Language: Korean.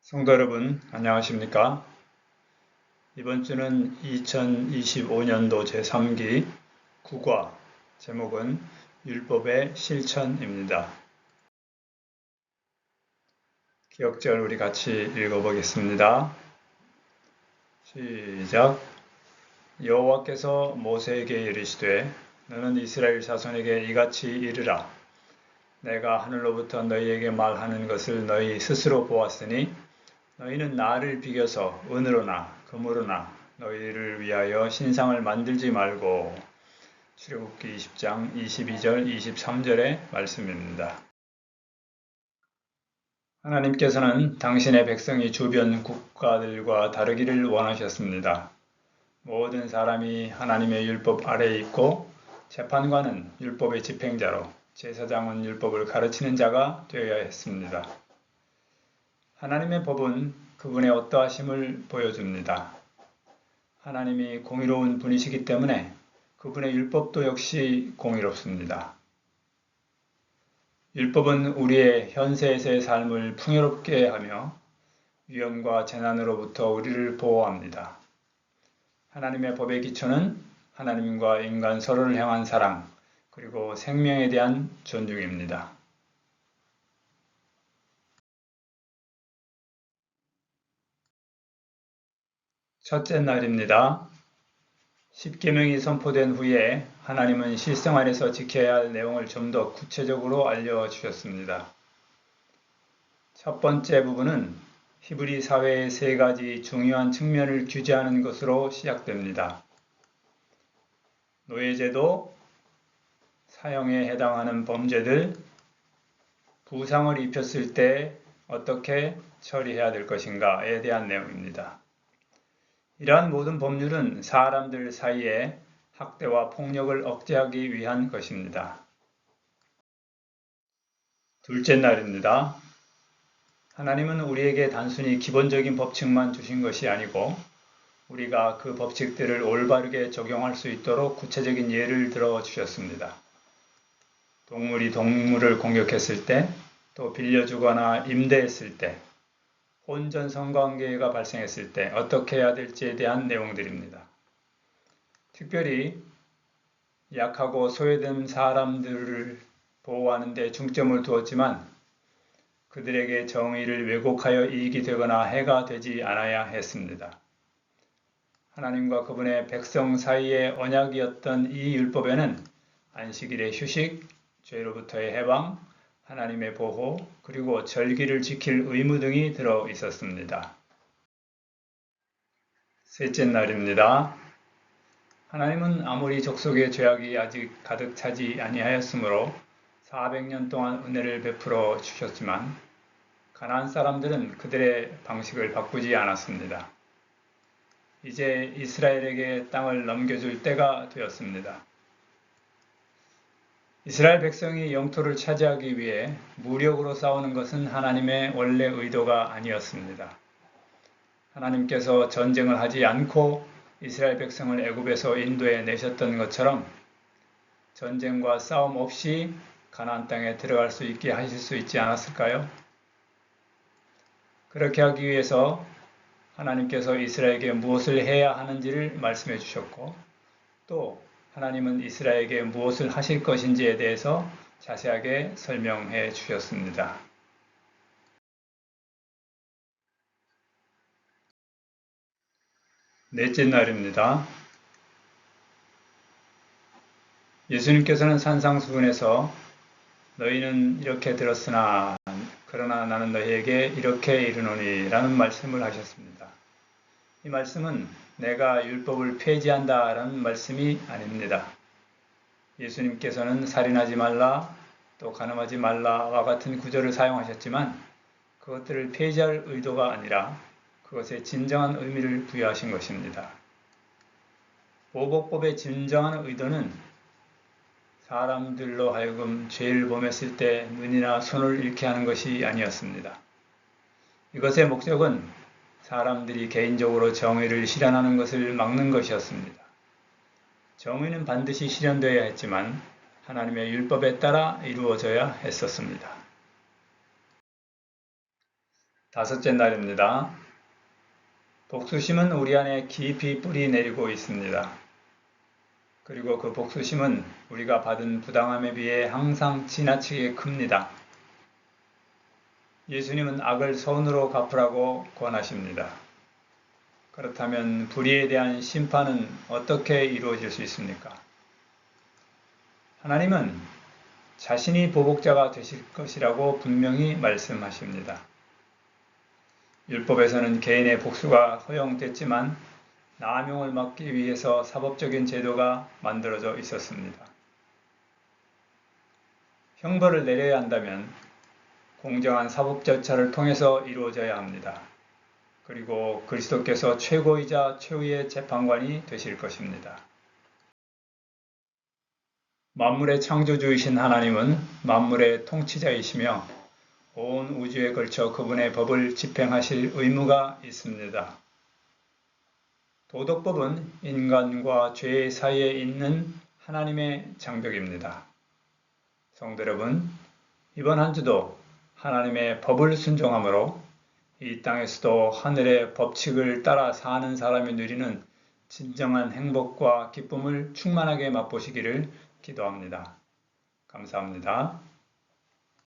성도 여러분, 안녕하십니까? 이번 주는 2025년도 제3기 국화, 제목은 율법의 실천입니다. 기억절 우리 같이 읽어보겠습니다. 시작. 여호와께서 모세에게 이르시되 너는 이스라엘 자손에게 이같이 이르라. 내가 하늘로부터 너희에게 말하는 것을 너희 스스로 보았으니 너희는 나를 비겨서 은으로나 금으로나 너희를 위하여 신상을 만들지 말고. 출애굽기 20장 22절 23절의 말씀입니다. 하나님께서는 당신의 백성이 주변 국가들과 다르기를 원하셨습니다. 모든 사람이 하나님의 율법 아래에 있고 재판관은 율법의 집행자로 제사장은 율법을 가르치는 자가 되어야 했습니다. 하나님의 법은 그분의 어떠하심을 보여줍니다. 하나님이 공의로운 분이시기 때문에 그분의 율법도 역시 공의롭습니다. 율법은 우리의 현세에서의 삶을 풍요롭게 하며 위험과 재난으로부터 우리를 보호합니다. 하나님의 법의 기초는 하나님과 인간 서로를 향한 사랑, 그리고 생명에 대한 존중입니다. 첫째 날입니다. 십계명이 선포된 후에 하나님은 실생활에서 지켜야 할 내용을 좀 더 구체적으로 알려주셨습니다. 첫 번째 부분은 히브리 사회의 세 가지 중요한 측면을 규제하는 것으로 시작됩니다. 노예제도, 사형에 해당하는 범죄들, 부상을 입혔을 때 어떻게 처리해야 될 것인가에 대한 내용입니다. 이러한 모든 법률은 사람들 사이에 학대와 폭력을 억제하기 위한 것입니다. 둘째 날입니다. 하나님은 우리에게 단순히 기본적인 법칙만 주신 것이 아니고 우리가 그 법칙들을 올바르게 적용할 수 있도록 구체적인 예를 들어 주셨습니다. 동물이 동물을 공격했을 때, 또 빌려주거나 임대했을 때, 혼전 성관계가 발생했을 때 어떻게 해야 될지에 대한 내용들입니다. 특별히 약하고 소외된 사람들을 보호하는 데 중점을 두었지만 그들에게 정의를 왜곡하여 이익이 되거나 해가 되지 않아야 했습니다. 하나님과 그분의 백성 사이의 언약이었던 이 율법에는 안식일의 휴식, 죄로부터의 해방, 하나님의 보호, 그리고 절기를 지킬 의무 등이 들어 있었습니다. 셋째 날입니다. 하나님은 아무리 족속의 죄악이 아직 가득 차지 아니하였으므로 400년 동안 은혜를 베풀어 주셨지만 가나안 사람들은 그들의 방식을 바꾸지 않았습니다. 이제 이스라엘에게 땅을 넘겨줄 때가 되었습니다. 이스라엘 백성이 영토를 차지하기 위해 무력으로 싸우는 것은 하나님의 원래 의도가 아니었습니다. 하나님께서 전쟁을 하지 않고 이스라엘 백성을 애굽에서 인도해 내셨던 것처럼 전쟁과 싸움 없이 가나안 땅에 들어갈 수 있게 하실 수 있지 않았을까요? 그렇게 하기 위해서 하나님께서 이스라엘에게 무엇을 해야 하는지를 말씀해 주셨고 또 하나님은 이스라엘에게 무엇을 하실 것인지에 대해서 자세하게 설명해 주셨습니다. 넷째 날입니다. 예수님께서는 산상수훈에서 너희는 이렇게 들었으나 그러나 나는 너희에게 이렇게 이르노니 라는 말씀을 하셨습니다. 이 말씀은 내가 율법을 폐지한다 라는 말씀이 아닙니다. 예수님께서는 살인하지 말라, 또 간음하지 말라와 같은 구절을 사용하셨지만 그것들을 폐지할 의도가 아니라 그것에 진정한 의미를 부여하신 것입니다. 보복법의 진정한 의도는 사람들로 하여금 죄를 범했을 때 눈이나 손을 잃게 하는 것이 아니었습니다. 이것의 목적은 사람들이 개인적으로 정의를 실현하는 것을 막는 것이었습니다. 정의는 반드시 실현되어야 했지만 하나님의 율법에 따라 이루어져야 했었습니다. 다섯째 날입니다. 복수심은 우리 안에 깊이 뿌리 내리고 있습니다. 그리고 그 복수심은 우리가 받은 부당함에 비해 항상 지나치게 큽니다. 예수님은 악을 선으로 갚으라고 권하십니다. 그렇다면 불의에 대한 심판은 어떻게 이루어질 수 있습니까? 하나님은 자신이 보복자가 되실 것이라고 분명히 말씀하십니다. 율법에서는 개인의 복수가 허용됐지만 남용을 막기 위해서 사법적인 제도가 만들어져 있었습니다. 형벌을 내려야 한다면 공정한 사법 절차를 통해서 이루어져야 합니다. 그리고 그리스도께서 최고이자 최후의 재판관이 되실 것입니다. 만물의 창조주이신 하나님은 만물의 통치자이시며 온 우주에 걸쳐 그분의 법을 집행하실 의무가 있습니다. 도덕법은 인간과 죄 사이에 있는 하나님의 장벽입니다. 성도 여러분, 이번 한 주도 하나님의 법을 순종함으로 이 땅에서도 하늘의 법칙을 따라 사는 사람이 누리는 진정한 행복과 기쁨을 충만하게 맛보시기를 기도합니다. 감사합니다.